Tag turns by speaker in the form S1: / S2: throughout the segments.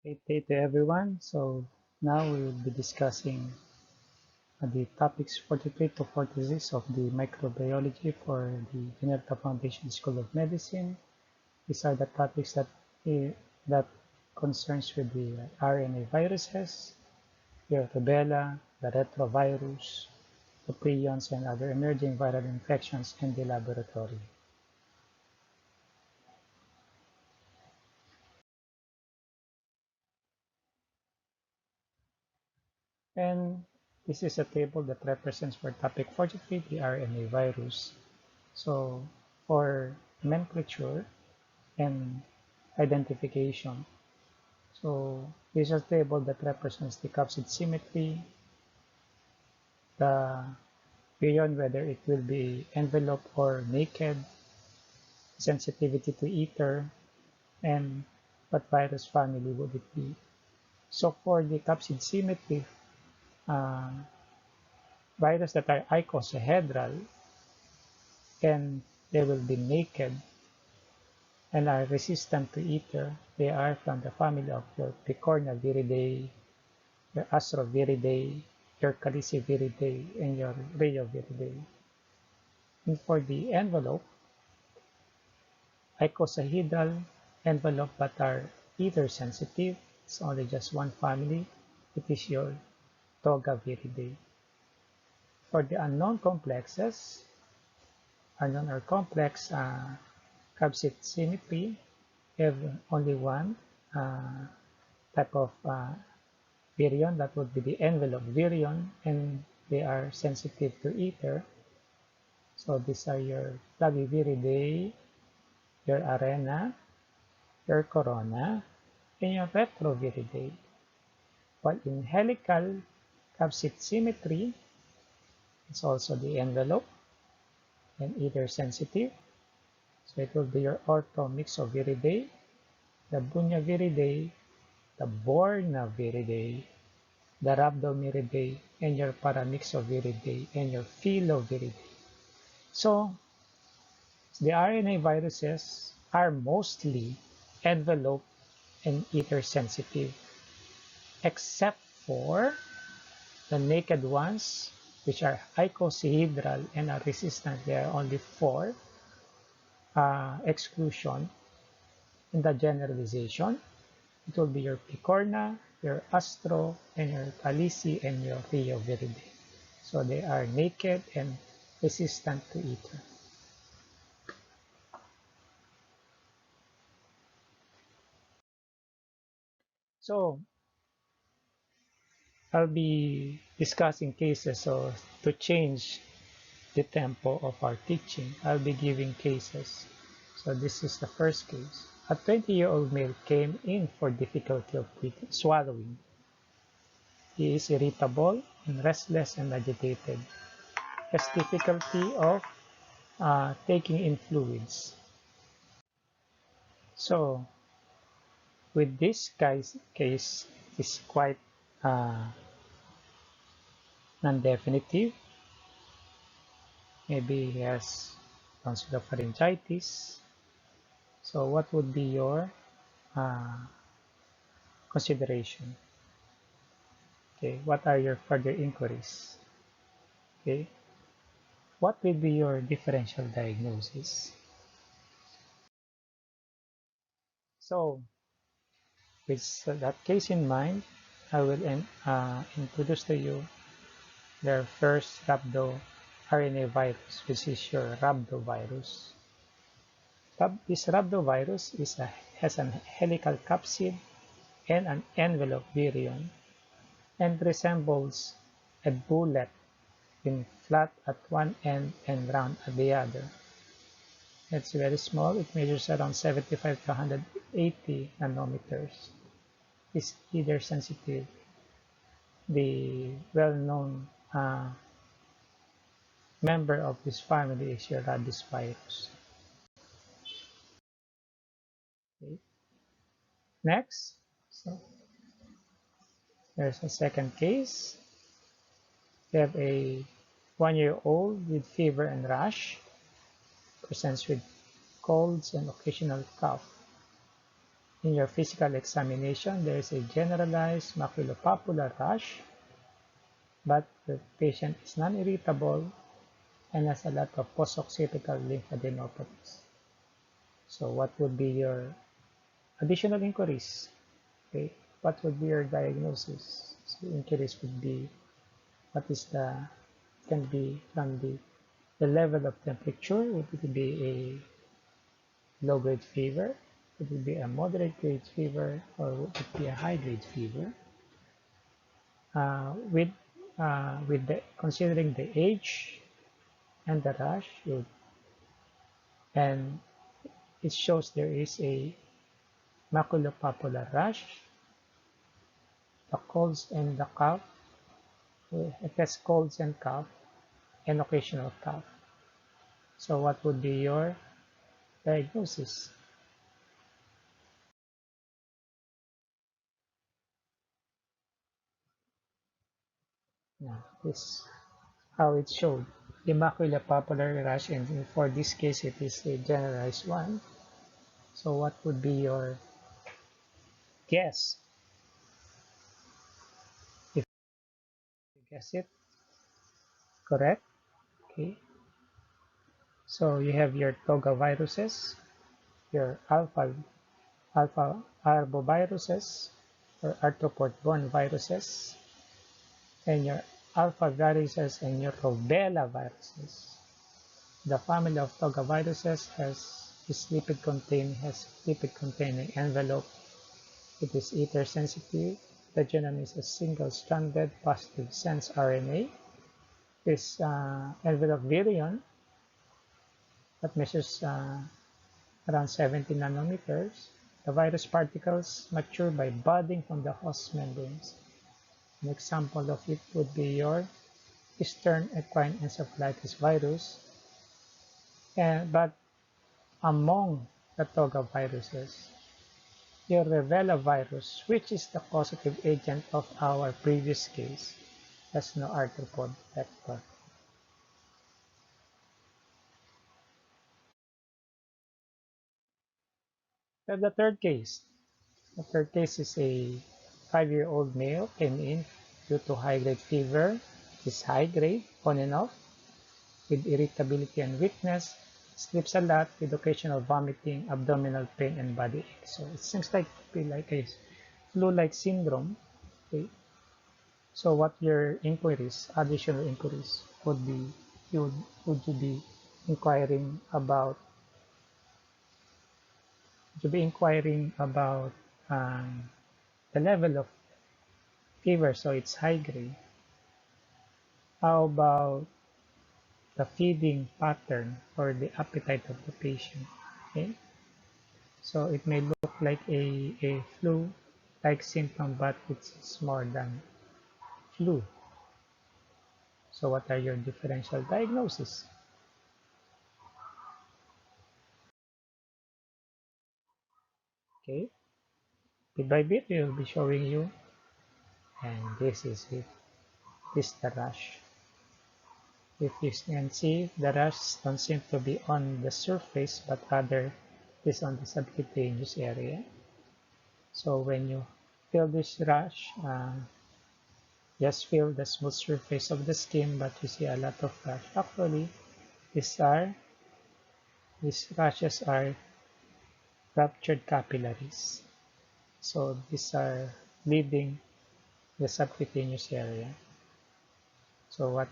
S1: Great day to everyone. So now we will be discussing the topics 43 to 46 of the microbiology for the General Foundation School of Medicine. These are the topics that concerns with the RNA viruses, the Rubella, the retrovirus, the prions, and other emerging viral infections in the laboratory. And this is a table that represents for topic 43 the RNA virus. So for nomenclature and identification, so this is a table that represents the capsid symmetry, the beyond whether it will be enveloped or naked, sensitivity to ether, and what virus family would it be. So for the capsid symmetry, uh, viruses that are icosahedral and they will be naked and are resistant to ether. They are from the family of your Picornaviridae, your Astroviridae, your Caliciviridae, and your Rheoviridae. And for the envelope, icosahedral envelope but are ether sensitive. It's only just one family. It is your Togaviridae. For the unknown complexes, unknown or complex capsid symmetry, we have only one type of virion, that would be the envelope virion, and they are sensitive to ether. So these are your Flaviviridae, your Arena, your Corona, and your Retroviridae. While in helical capsid symmetry, it's also the envelope and ether sensitive. So it will be your Orthomyxoviridae, the Bunyaviridae, the Bornaviridae, the Rhabdomyridae, and your Paramyxoviridae, and your Filoviridae. So the RNA viruses are mostly envelope and ether sensitive, except for the naked ones, which are icosahedral and are resistant. There are only four exclusion in the generalization. It will be your Picorna, your Astro, and your Calici, and your Rheoviridae. So they are naked and resistant to ether. So I'll be discussing cases. So to change the tempo of our teaching, I'll be giving cases. So this is the first case. A 20-year-old male came in for difficulty of swallowing. He is irritable and restless and agitated. He has difficulty of taking in fluids. So with this case is quite uh, non-definitive. Maybe he has tonsillopharyngitis. So what would be your uh, consideration? Okay, what are your further inquiries? Okay, what will be your differential diagnosis? So with that case in mind, I will introduce to you the first rhabdo-RNA virus, which is your rhabdovirus. This rhabdovirus has an helical capsid and an envelope virion and resembles a bullet being flat at one end and round at the other. It's very small. It measures around 75 to 180 nanometers. It's either sensitive. The well-known member of this family is your rabies virus. Okay. Next, so there's a second case. We have a 1-year-old with fever and rash, presents with colds and occasional cough. in your physical examination, there is a generalized maculopapular rash, but the patient is non-irritable and has a lot of post-occipital lymphadenopathies. So what would be your additional inquiries? Okay, what would be your diagnosis? So inquiries would be what is the, can be from the level of temperature. Would it be a low-grade fever? Would it be a moderate grade fever, or would it be a high-grade fever? With considering the age and the rash, and it shows there is a maculopapular rash, the colds and the cough. It has colds and cough, and occasional cough. So what would be your diagnosis? Now, this how it showed. The maculopapular rash, and for this case, it is a generalized one. So what would be your guess? If you guess it correct, okay. So you have your Togaviruses, your alpha Arboviruses, or arthropod-borne viruses, and your Alphaviruses and your Rubella viruses. The family of Togaviruses has lipid containing envelope. It is ether sensitive. The genome is a single-stranded positive sense RNA. This envelope virion that measures around 70 nanometers. The virus particles mature by budding from the host membranes. An example of it would be your Eastern equine encephalitis virus, but among the Togaviruses, your Rubella virus, which is the causative agent of our previous case, has no arthropod vector. And the third case. The third case is a 5-year-old male came in due to high-grade fever. Is high-grade, on and off, with irritability and weakness, sleeps a lot with occasional vomiting, abdominal pain, and body ache. So it seems like to be like a flu-like syndrome. Okay. So what your inquiries, additional inquiries, would be, would you be inquiring about? Would you be inquiring about the level of fever? So it's high grade. How about the feeding pattern or the appetite of the patient? Okay. So it may look like a flu-like symptom, but it's more than flu. So what are your differential diagnoses? Okay, bit by bit we will be showing you, and this is it. This is the rash. If you can see, the rash don't seem to be on the surface, but rather is on the subcutaneous area. So when you feel this rash, just feel the smooth surface of the skin, but you see a lot of rash. Actually, these are these rashes are ruptured capillaries. So these are leaving the subcutaneous area. So what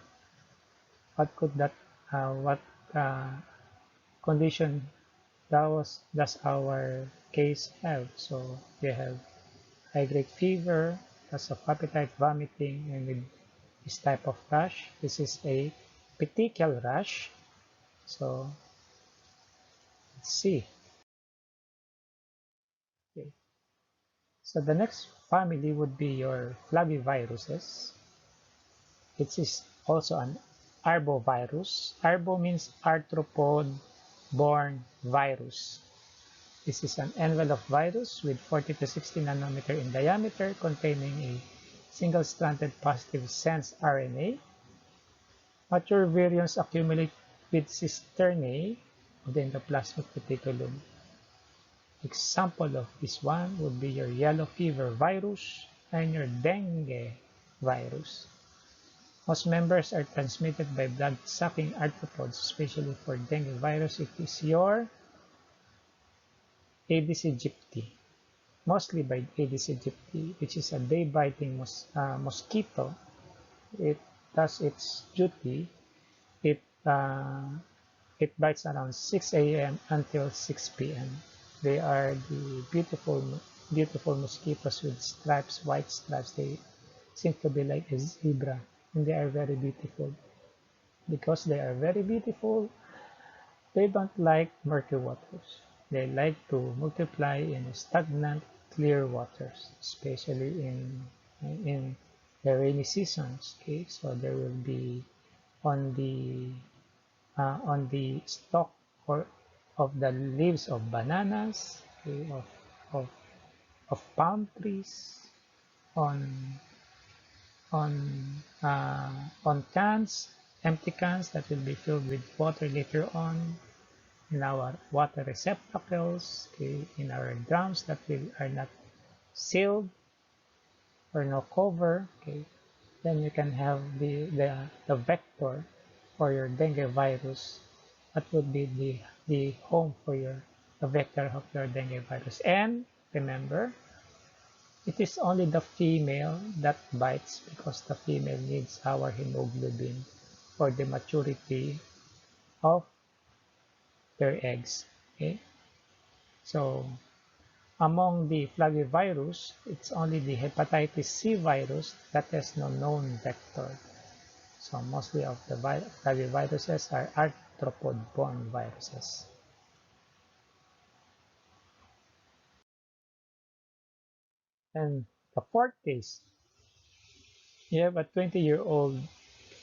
S1: could that what condition does our case have? So we have high grade fever, loss of appetite, vomiting, and with this type of rash. This is a petechial rash. So let's see. Okay. So the next family would be your flaviviruses. It is also an arbovirus. Arbo means arthropod-borne virus. This is an envelope virus with 40 to 60 nanometer in diameter, containing a single-stranded positive sense RNA. Mature virions accumulate with cisternae of the endoplasmic reticulum. Example of this one would be your yellow fever virus and your dengue virus. Most members are transmitted by blood-sucking arthropods, especially for dengue virus. It is your Aedes aegypti, mostly by Aedes aegypti, which is a day-biting mosquito. It does its duty. It it bites around 6 a.m. until 6 p.m. They are the beautiful mosquitoes with stripes, white stripes. They seem to be like a zebra, and they are very beautiful. Because they are very beautiful, they don't like murky waters. They like to multiply in stagnant, clear waters, especially in the rainy seasons. Okay, so there will be on the stalk or of the leaves of bananas, okay, of, of palm trees, on on cans, empty cans that will be filled with water later on, in our water receptacles, okay, in our drums that are not sealed or no cover, okay, then you can have the vector for your dengue virus. That would be the home for the vector of your dengue virus. And remember, it is only the female that bites because the female needs our hemoglobin for the maturity of their eggs. Okay, so among the flavivirus, it's only the hepatitis C virus that has no known vector. So mostly of the flaviviruses are arthropod-borne viruses. And the fourth case, you have a 20-year-old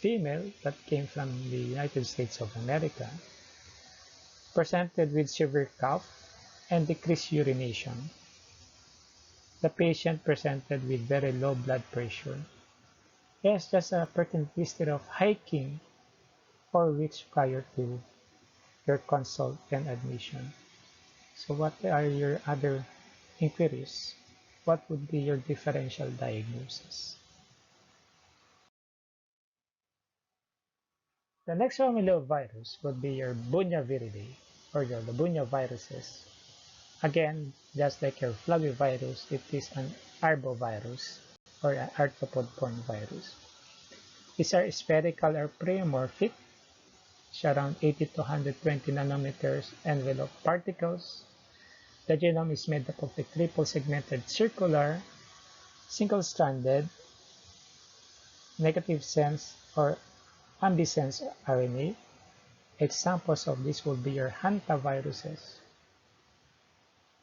S1: female that came from the United States of America, presented with severe cough and decreased urination. The patient presented with very low blood pressure. He has just a pertinent history of hiking 4 weeks prior to your consult and admission. So what are your other inquiries? What would be your differential diagnosis? The next family of virus would be your Bunyaviridae or your Bunyaviruses. Again, just like your flavivirus, it is an arbovirus or an arthropod-borne virus. These are spherical or pleomorphic, around 80 to 120 nanometers envelope particles. The genome is made up of a triple segmented circular, single-stranded, negative sense or ambisense RNA. Examples of this will be your hantaviruses,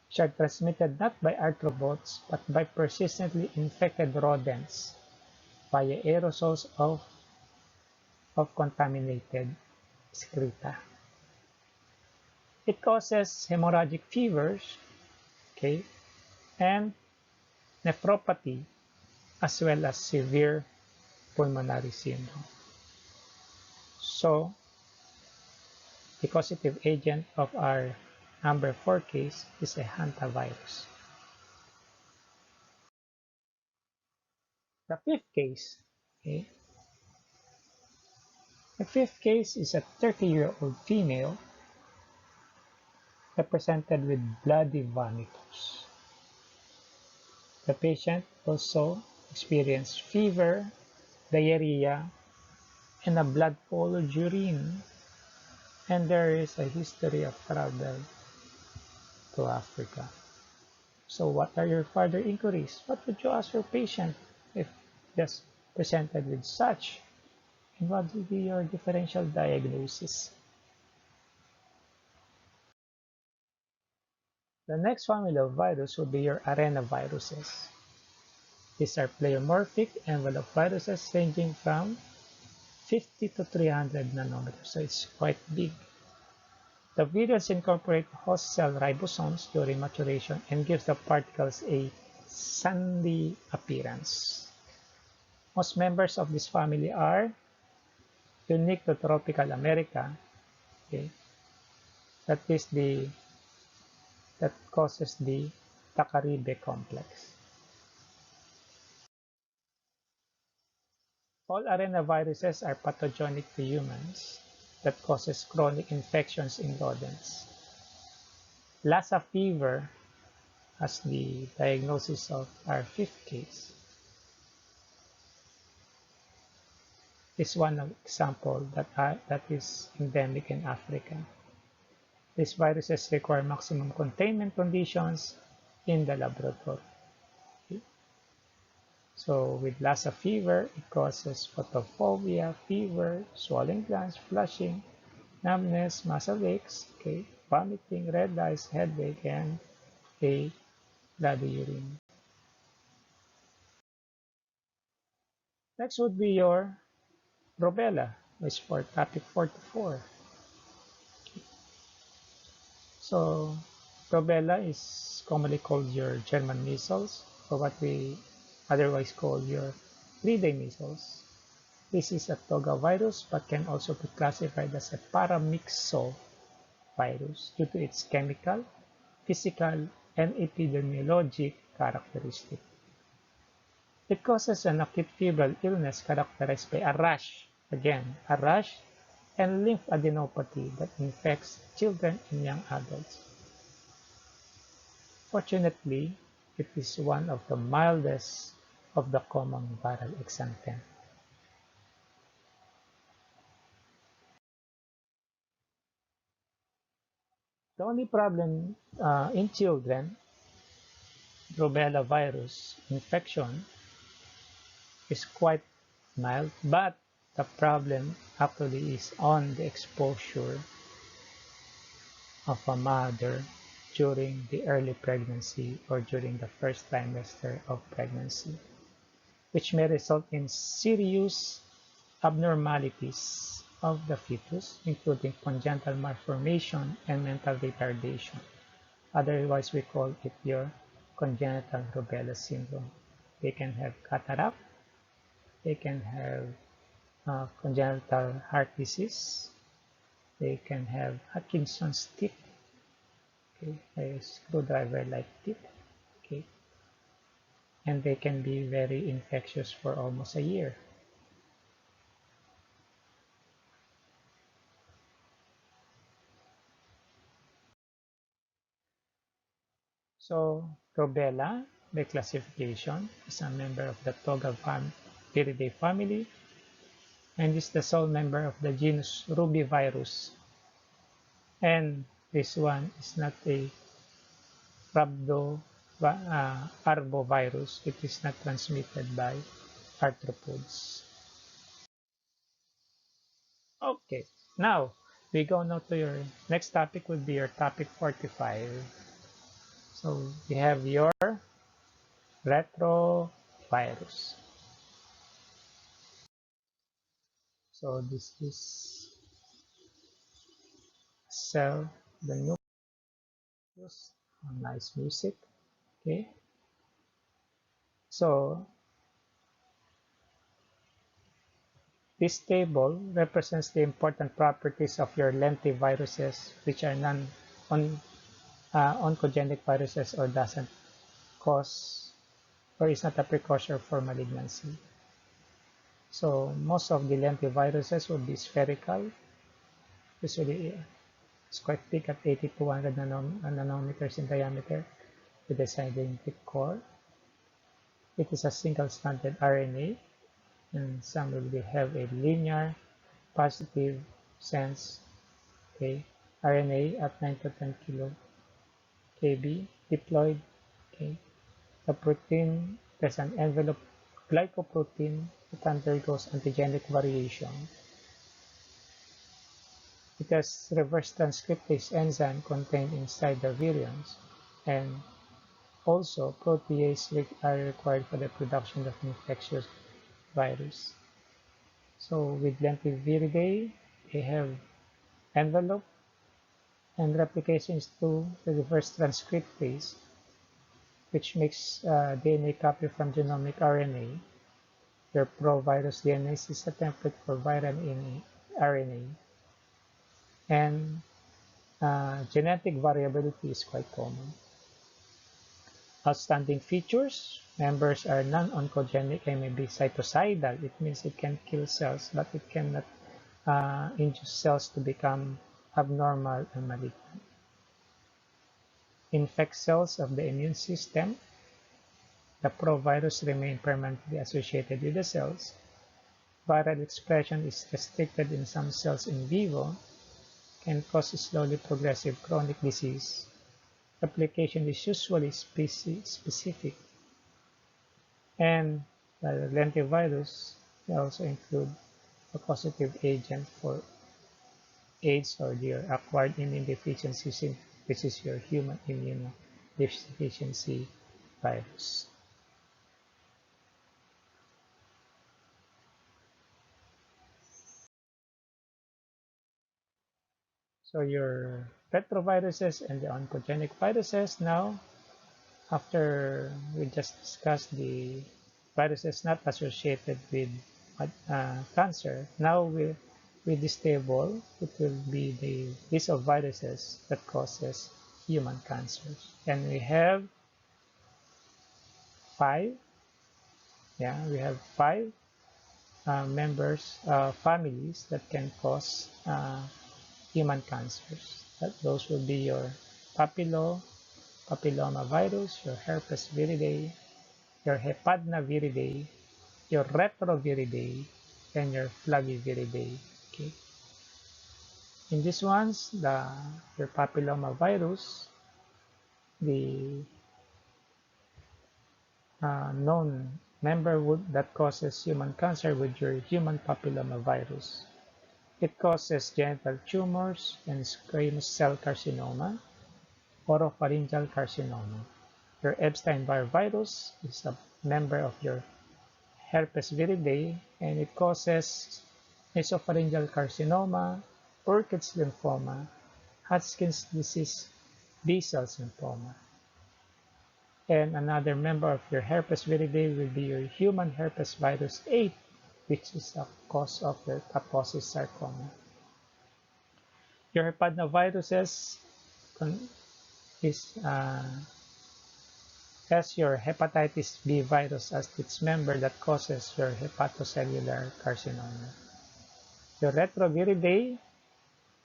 S1: which are transmitted not by arthropods but by persistently infected rodents via aerosols of contaminated excreta. It causes hemorrhagic fevers, okay, and nephropathy, as well as severe pulmonary syndrome. So, the causative agent of our number 4 case is a hantavirus. The fifth case, okay, the fifth case is a 30-year-old female represented with bloody vomitus. The patient also experienced fever, diarrhea, and a blood-colored urine, and there is a history of travel to Africa. So what are your further inquiries? What would you ask your patient if just presented with such? And what would be your differential diagnosis? The next family of virus would be your arenaviruses. These are pleomorphic envelope viruses ranging from 50 to 300 nanometers, so it's quite big. The virions incorporate host cell ribosomes during maturation and gives the particles a sandy appearance. Most members of this family are unique to tropical America. Okay? That is that causes the Takaribe complex. All arenaviruses are pathogenic to humans that causes chronic infections in rodents. Lassa fever as the diagnosis of our fifth case is one example that is endemic in Africa. These viruses require maximum containment conditions in the laboratory. So with Lassa fever, it causes photophobia, fever, swollen glands, flushing, numbness, muscle aches, okay, vomiting, red eyes, headache, and a bloody urine. Next would be your rubella, which for topic 44. So rubella is commonly called your German measles, or what we otherwise call your 3-day measles. This is a togavirus, but can also be classified as a paramyxovirus due to its chemical, physical, and epidemiologic characteristics. It causes an acute febrile illness characterized by a rash, again, a rash, and lymphadenopathy that infects children and young adults. Fortunately, it is one of the mildest of the common viral exanthem. The only problem in children, rubella virus infection is quite mild, but the problem actually is on the exposure of a mother during the early pregnancy or during the first trimester of pregnancy, which may result in serious abnormalities of the fetus, including congenital malformation and mental retardation. Otherwise, we call it your congenital rubella syndrome. They can have cataract, they can have congenital heart disease, they can have Parkinson's teeth, okay, a screwdriver-like teeth, okay, and they can be very infectious for almost a year. So rubella, by classification, is a member of the Togaviridae family and is the sole member of the genus Rubivirus. And this one is not a Arbovirus. It is not transmitted by arthropods. Okay, now we go now to your next topic would be your topic 45. So we have your retrovirus. So this is cell, the nucleus, nice music. Okay, so this table represents the important properties of your lentiviruses, which are non-oncogenic viruses or doesn't cause or is not a precursor for malignancy. So most of the lentiviruses would be spherical, usually it's quite big at 80 to 100 nanometers in diameter with a scientific core. It is a single-stranded RNA, and some will have a linear positive sense, okay, RNA at 9 to 10 kilo kb diploid. Okay, the protein, there's an envelope glycoprotein that undergoes antigenic variation. It has reverse transcriptase enzyme contained inside the virions, and also proteases are required for the production of infectious virus. So with lentiviridae, they have envelope and replication is through the reverse transcriptase, which makes DNA copy from genomic RNA. Your provirus DNA is a template for viral RNA. And Genetic variability is quite common. Outstanding features: members are non-oncogenic and may be cytocidal. It means it can kill cells, but it cannot induce cells to become abnormal and malignant. Infect cells of the immune system. The provirus remain permanently associated with the cells. Viral expression is restricted in some cells in vivo, can cause slowly progressive chronic disease. Application is usually specific. And the lentivirus may also include a causative agent for AIDS or your acquired immune deficiency, which is your human immunodeficiency virus. So your retroviruses and the oncogenic viruses now, after we just discussed the viruses not associated with cancer, now with this table, it will be the list of viruses that causes human cancers. And we have five, yeah, we have five families that can cause human cancers. Those will be your papillomavirus, your herpes viridae, your hepadnaviridae, your retroviridae, and your flaviviridae. Okay. In these ones, your papillomavirus, the known member that causes human cancer with your human papillomavirus. It causes genital tumors and squamous cell carcinoma, oropharyngeal carcinoma. Your Epstein-Barr virus is a member of your herpes viridae, and it causes nasopharyngeal carcinoma, Burkitt's lymphoma, Hodgkin's disease, B-cell lymphoma. And another member of your herpes viridae will be your human herpes virus 8, which is a cause of your Kaposi sarcoma. Your hepatoviruses has your hepatitis B virus as its member that causes your hepatocellular carcinoma. Your retroviridae,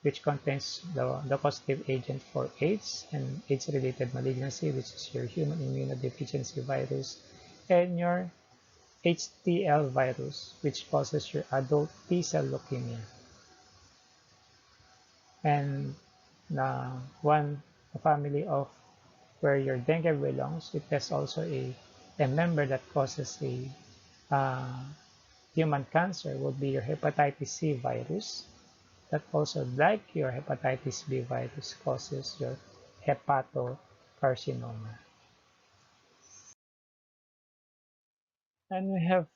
S1: which contains the causative agent for AIDS and AIDS-related malignancy, which is your human immunodeficiency virus, and your HTL virus, which causes your adult T-cell leukemia. And one family of where your dengue belongs, it has also a member that causes a human cancer would be your hepatitis C virus. That also, like your hepatitis B virus, causes your hepatocarcinoma. And we have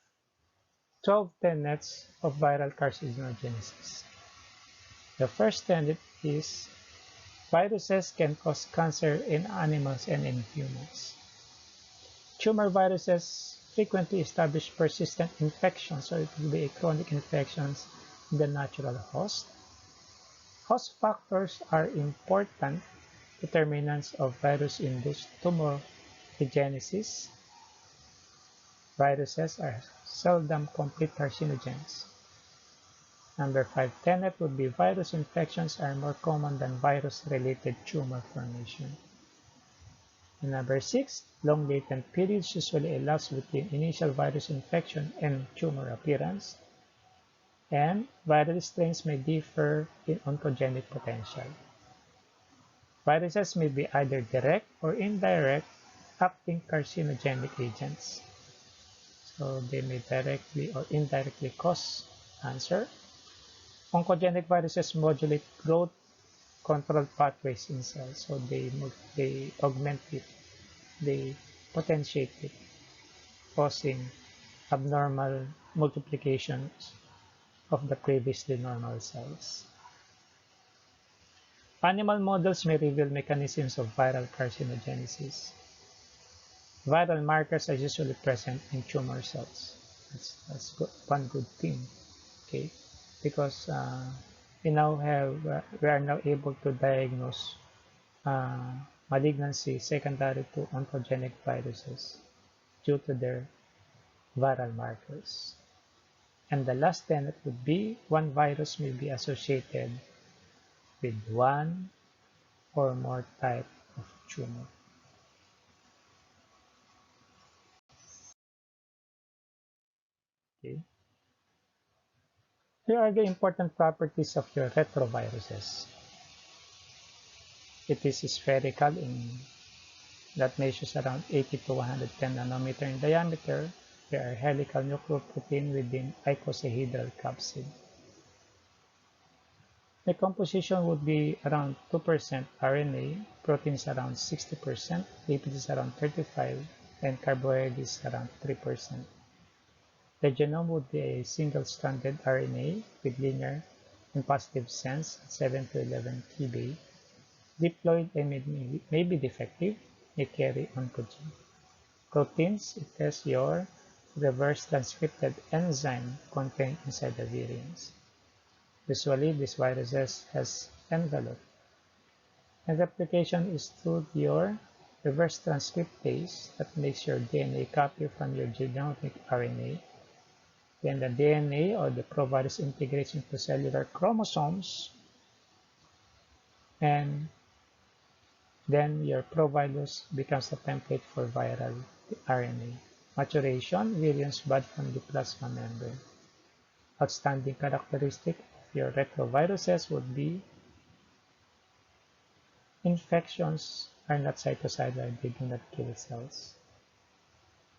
S1: 12 tenets of viral carcinogenesis. The first tenet is viruses can cause cancer in animals and in humans. Tumor viruses frequently establish persistent infections, or it will be a chronic infections in the natural host. Host factors are important determinants of virus-induced tumorigenesis. Viruses are seldom complete carcinogens. Number 5 tenet would be virus infections are more common than virus-related tumor formation. And number 6, long latent periods usually elapse between initial virus infection and tumor appearance. And viral strains may differ in oncogenic potential. Viruses may be either direct or indirect acting carcinogenic agents. So they may directly or indirectly cause cancer. Oncogenic viruses modulate growth control pathways in cells. So they augment it, they potentiate it, causing abnormal multiplications of the previously normal cells. Animal models may reveal mechanisms of viral carcinogenesis. Viral markers are usually present in tumor cells. That's one good thing, okay? Because we are now able to diagnose uh, malignancy secondary to oncogenic viruses due to their viral markers. And the last tenet would be one virus may be associated with one or more type of tumor. Okay. Here are the important properties of your retroviruses. It is spherical in that measures around 80 to 110 nanometer in diameter. There are helical nucleoprotein within icosahedral capsid. The composition would be around 2% RNA, proteins around 60%, lipids around 35%, and carbohydrates around 3%. The genome would be a single-stranded RNA with linear and positive sense at 7 to 11 kb. Diploid and may be defective, may carry oncogene. Proteins, it has your reverse transcripted enzyme contained inside the virions. Usually, these viruses has envelope. And replication is through your reverse transcriptase that makes your DNA copy from your genomic RNA. Then the DNA or the provirus integrates into cellular chromosomes, and then your provirus becomes a template for viral RNA. Maturation, virions bud from the plasma membrane. Outstanding characteristic of your retroviruses would be infections are not cytocidal, they do not kill cells.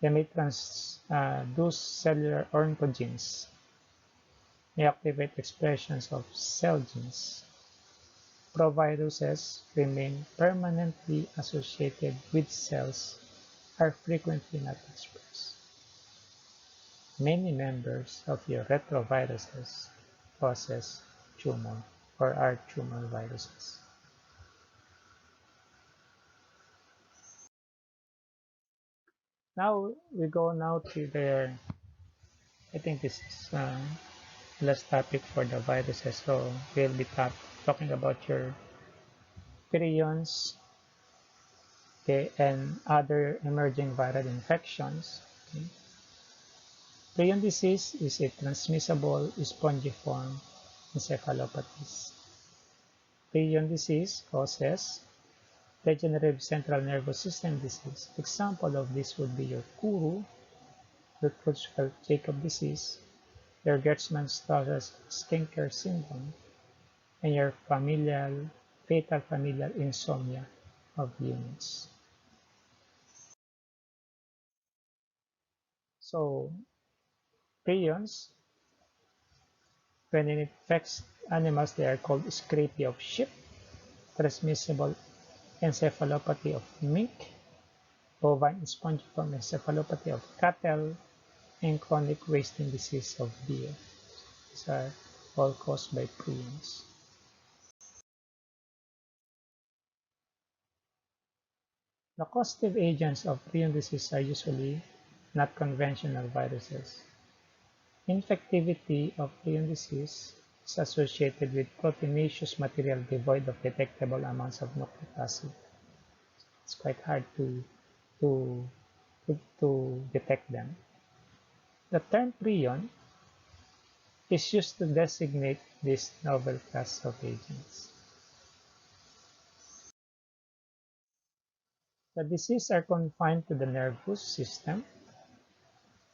S1: They may transduce cellular oncogenes, may activate expressions of cell genes. Proviruses remain permanently associated with cells, are frequently not expressed. Many members of your retroviruses causes tumor or are tumor viruses. Now we go now to their, I think this is last topic for the viruses. So we'll be talking about your prions, okay, and other emerging viral infections. Okay. Prion disease is a transmissible spongiform encephalopathy. Prion disease causes degenerative central nervous system disease. Example of this would be your Kuru, your Creutzfeldt-Jakob disease, your Gertzmann-Strauss Skinker syndrome, and your fatal familial insomnia of humans. So, prions, when it infects animals, they are called scrapie of sheep, transmissible encephalopathy of mink, bovine spongiform encephalopathy of cattle, and chronic wasting disease of deer. These are all caused by prions. The causative agents of prion disease are usually not conventional viruses. Infectivity of prion disease is associated with proteinaceous material devoid of detectable amounts of nucleic acid. It's quite hard to, to detect them. The term prion is used to designate this novel class of agents. The diseases are confined to the nervous system.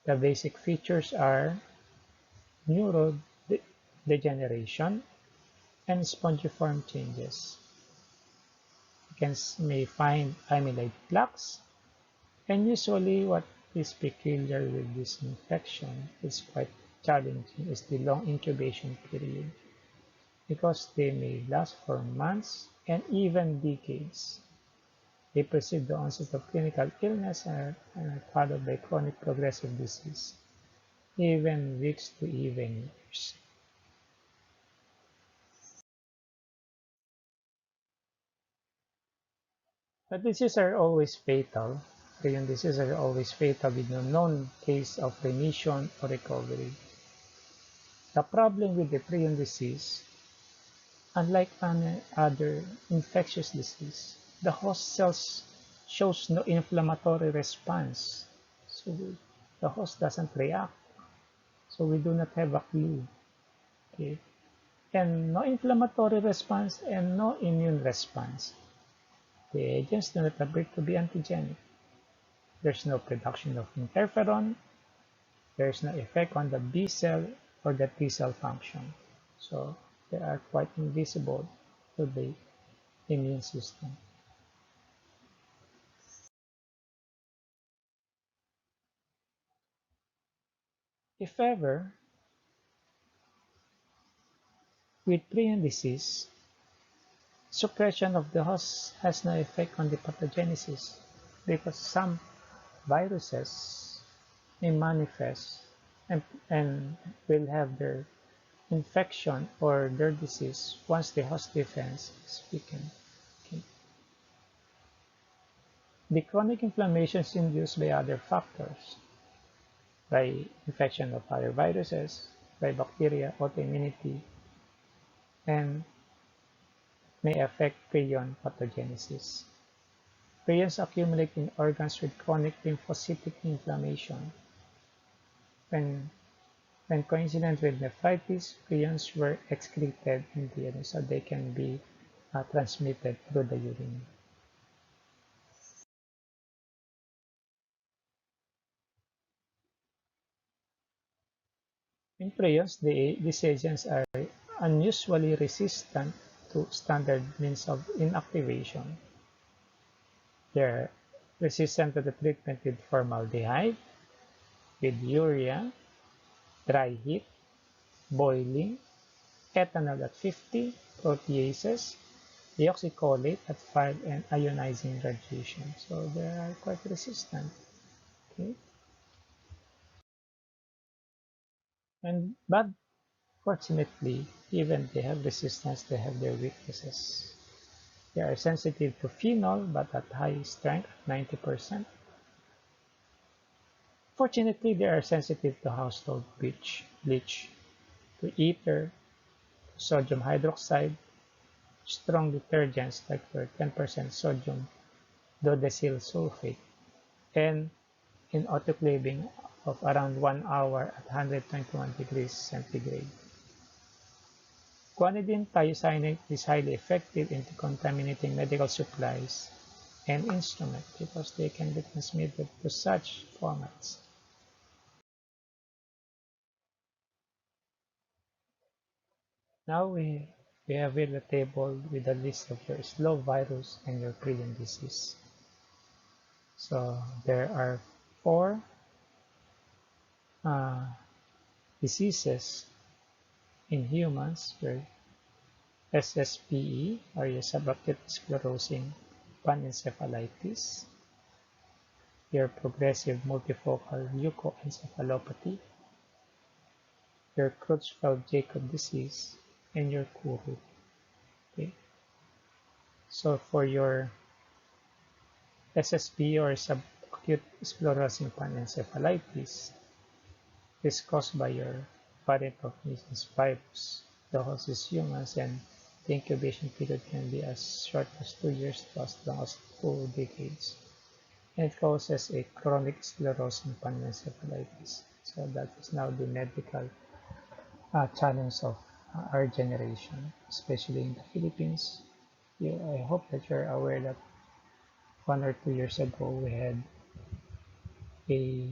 S1: The basic features are neurodegeneration and spongiform changes. You may find amyloid plaques, and usually what is peculiar with this infection is quite challenging is the long incubation period, because they may last for months and even decades. They precede the onset of clinical illness and are followed by chronic progressive disease, even weeks to even years. But diseases are always fatal. Prion diseases are always fatal with no known case of remission or recovery. The problem with the prion disease Unlike any other infectious disease, the host cells shows no inflammatory response. So the host doesn't react. So we do not have a clue. Okay. And no inflammatory response and no immune response. The agents do not appear to be antigenic. There's no production of interferon. There's no effect on the B cell or the T cell function. So they are quite invisible to the immune system. If ever, with prion disease, suppression of the host has no effect on the pathogenesis because some viruses may manifest and will have their infection or their disease once the host defense is weakened. Okay. The chronic inflammation is induced by other factors, by infection of other viruses, by bacteria, autoimmunity, and may affect prion pathogenesis. Prions accumulate in organs with chronic lymphocytic inflammation. When, when coincident with nephritis, prions were excreted in the urine, so they can be transmitted through the urine. In prions, these agents are unusually resistant to standard means of inactivation. They're resistant to the treatment with formaldehyde, with urea, dry heat, boiling, ethanol at 50, proteases, deoxycholate at 5, and ionizing radiation. So they are quite resistant. Okay? But fortunately, even they have resistance, they have their weaknesses. They are sensitive to phenol, but at high strength, 90%. Fortunately, they are sensitive to household bleach, to ether, to sodium hydroxide, strong detergents like for 10% sodium dodecyl sulfate, and in autoclaving of around 1 hour at 121 degrees centigrade. Guanidine thiocyanate is highly effective in contaminating medical supplies and instruments because they can be transmitted to such formats. Now we have here the table with a list of your slow virus and your prion disease. So there are 4 uh, diseases in humans, your SSPE or your subacute sclerosing panencephalitis, your progressive multifocal leukoencephalopathy, your Creutzfeldt-Jakob disease, and your Kuru. Okay. So for your SSP or subacute sclerosing panencephalitis is caused by your variant of measles virus. The host is humans and the incubation period can be as short as 2 years to as long as 2 decades. And it causes a chronic sclerosing panencephalitis. So that is now the medical challenge of our generation, especially in the Philippines. I hope that you're aware that 1 or 2 years ago we had a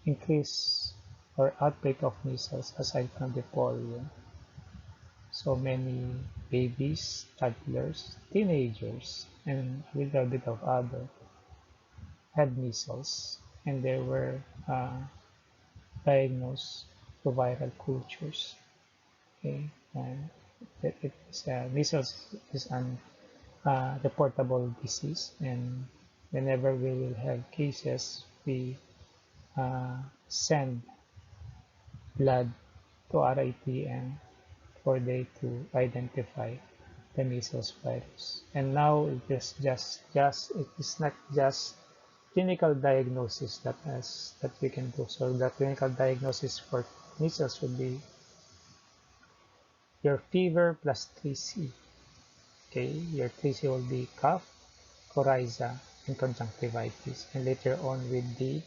S1: increase or outbreak of measles aside from the polio. So many babies, toddlers, teenagers, and a little bit of adult had measles, and they were diagnosed to viral cultures. Okay, and it is, measles is an reportable disease, and whenever we will have cases, we send blood to RITM for they to identify the measles virus. And now it is it is not just clinical diagnosis that we can do. So the clinical diagnosis for measles would be your fever plus 3C. Okay, your 3C will be cough, coryza, and conjunctivitis, and later on with the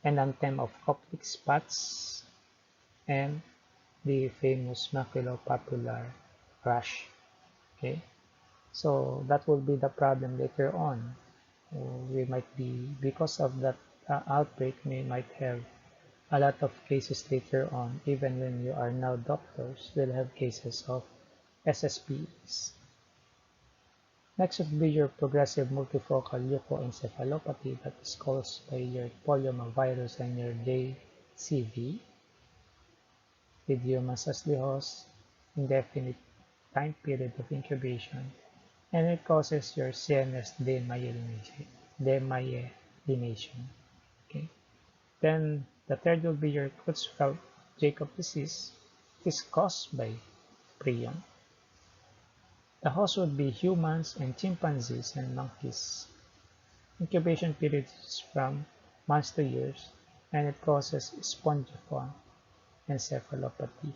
S1: enanthem of optic spots and the famous maculopapular rash. Okay, so that will be the problem later on. We might be, because of that outbreak, we might have a lot of cases later on. Even when you are now doctors, will have cases of SSPs. Next would be your progressive multifocal leukoencephalopathy that is caused by your polyomavirus and your JCV with humans as the host, indefinite time period of incubation, and it causes your CNS demyelination. Okay. Then the third will be your Creutzfeldt-Jakob disease. It is caused by prion. The host would be humans and chimpanzees and monkeys. Incubation period is from months to years, and it causes spongiform encephalopathy.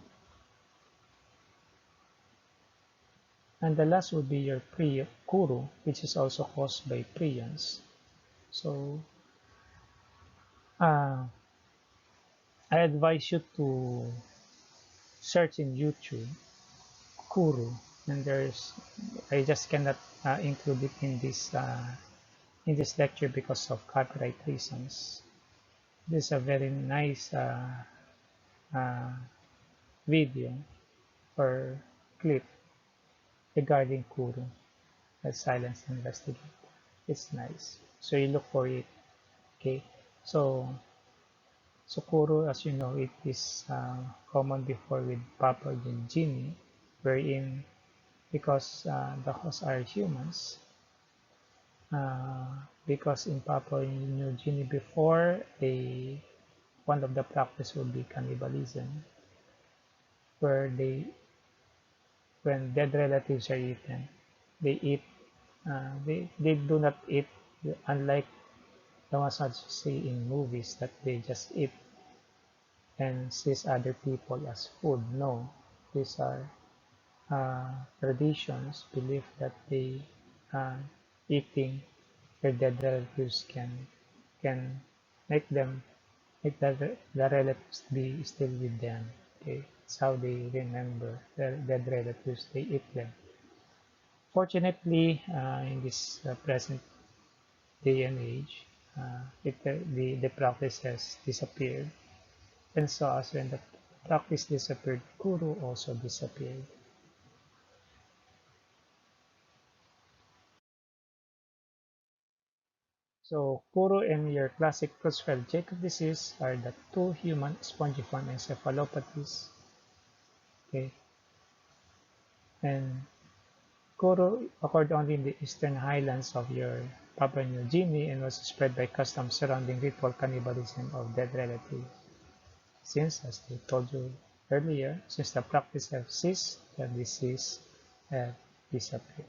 S1: And the last would be your Kuru, which is also caused by prions. So I advise you to search in YouTube Kuru, and I just cannot include it in this lecture because of copyright reasons. This is a very nice uh, video or clip regarding Kuru, the silence investigator. It's nice, so you look for it. Okay, so Kuru, as you know, it is common before with Papua New Guinea, wherein because the hosts are humans. Because in Papua New Guinea before, one of the practice would be cannibalism, where when dead relatives are eaten, they eat. They do not eat, unlike the ones that you see in movies that they just eat and sees other people as food. No, these are traditions, belief that they eating their dead relatives can make the relatives be still with them. Okay, it's how they remember their dead relatives. They eat them. Fortunately, in this present day and age, the practice has disappeared, and so as when the practice disappeared, Kuru also disappeared. So Kuru and your classic Creutzfeldt-Jakob disease are the two human spongiform encephalopathies. Okay, and Kuru occurred only in the eastern highlands of your Papua New Guinea and was spread by customs surrounding ritual cannibalism of dead relatives. Since, as I told you earlier, since the practice has ceased, the disease has disappeared.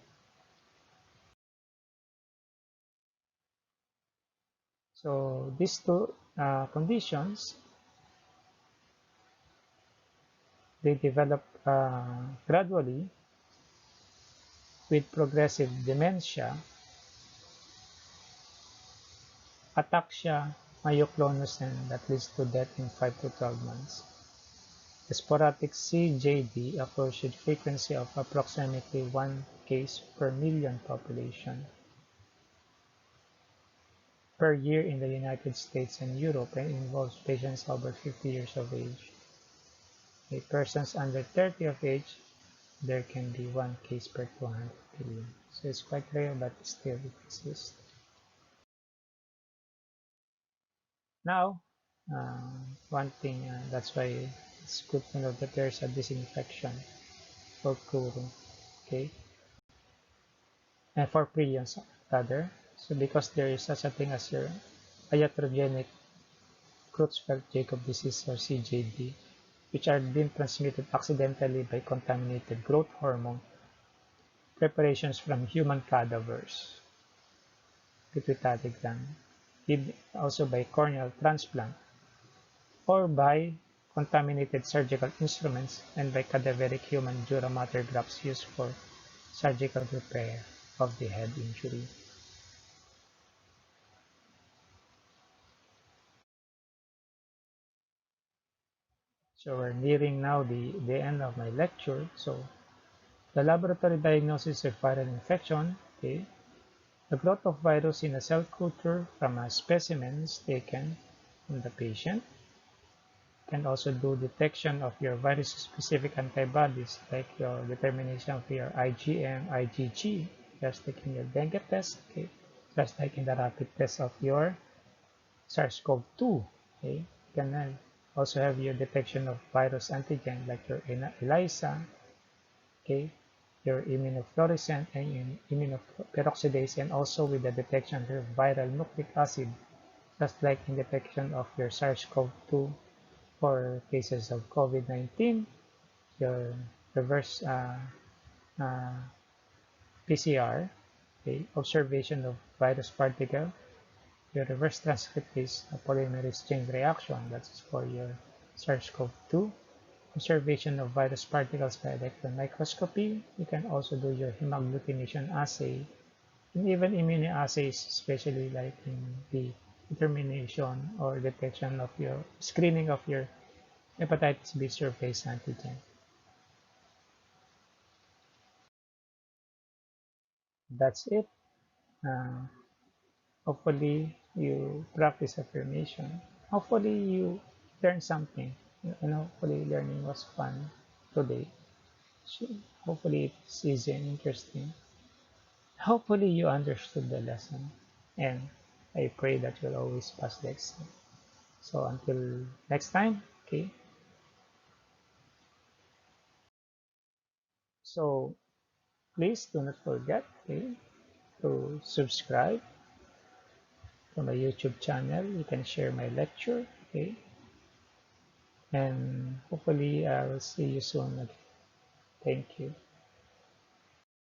S1: So these two conditions, they develop gradually with progressive dementia, ataxia, myoclonus, and that leads to death in 5 to 12 months. The sporadic CJD occurs with frequency of approximately 1 case per million population per year in the United States and Europe, and involves patients over 50 years of age. In persons under 30 of age, there can be 1 case per 200 billion. So it's quite rare, but still it exists. Now, one thing, that's why it's good to know that there's a disinfection for Kuru, okay, and for prions rather. So because there is such a thing as your iatrogenic Creutzfeldt-Jakob disease or CJD, which are being transmitted accidentally by contaminated growth hormone preparations from human cadavers, pituitary gland, also by corneal transplant, or by contaminated surgical instruments, and by cadaveric human dura mater grafts used for surgical repair of the head injury. So we're nearing now the end of my lecture. So the laboratory diagnosis of viral infection, okay, the growth of virus in a cell culture from a specimens taken from the patient. Can also do detection of your virus-specific antibodies, like your determination of your IgM, IgG, just like in your dengue test, okay? Just like in the rapid test of your SARS-CoV-2, okay? You can also have your detection of virus antigen, like your ELISA, okay? Your immunofluorescent and immunoperoxidase, and also with the detection of your viral nucleic acid, just like in detection of your SARS-CoV-2 for cases of COVID-19, your reverse uh, PCR, okay, observation of virus particle, your reverse transcriptase polymerase chain reaction, that's for your SARS-CoV-2, observation of virus particles by electron microscopy. You can also do your hemagglutination assay, and even immunoassays, especially like in the determination or detection of your screening of your hepatitis B surface antigen. That's it. Uh, Hopefully you practice affirmation. Hopefully you learn something. And hopefully learning was fun today. So hopefully it's easy and interesting. Hopefully you understood the lesson. And I pray that you'll always pass the exam. So until next time, okay? So please do not forget, okay, to subscribe to my YouTube channel. You can share my lecture, okay? And hopefully I will see you soon again. Thank you.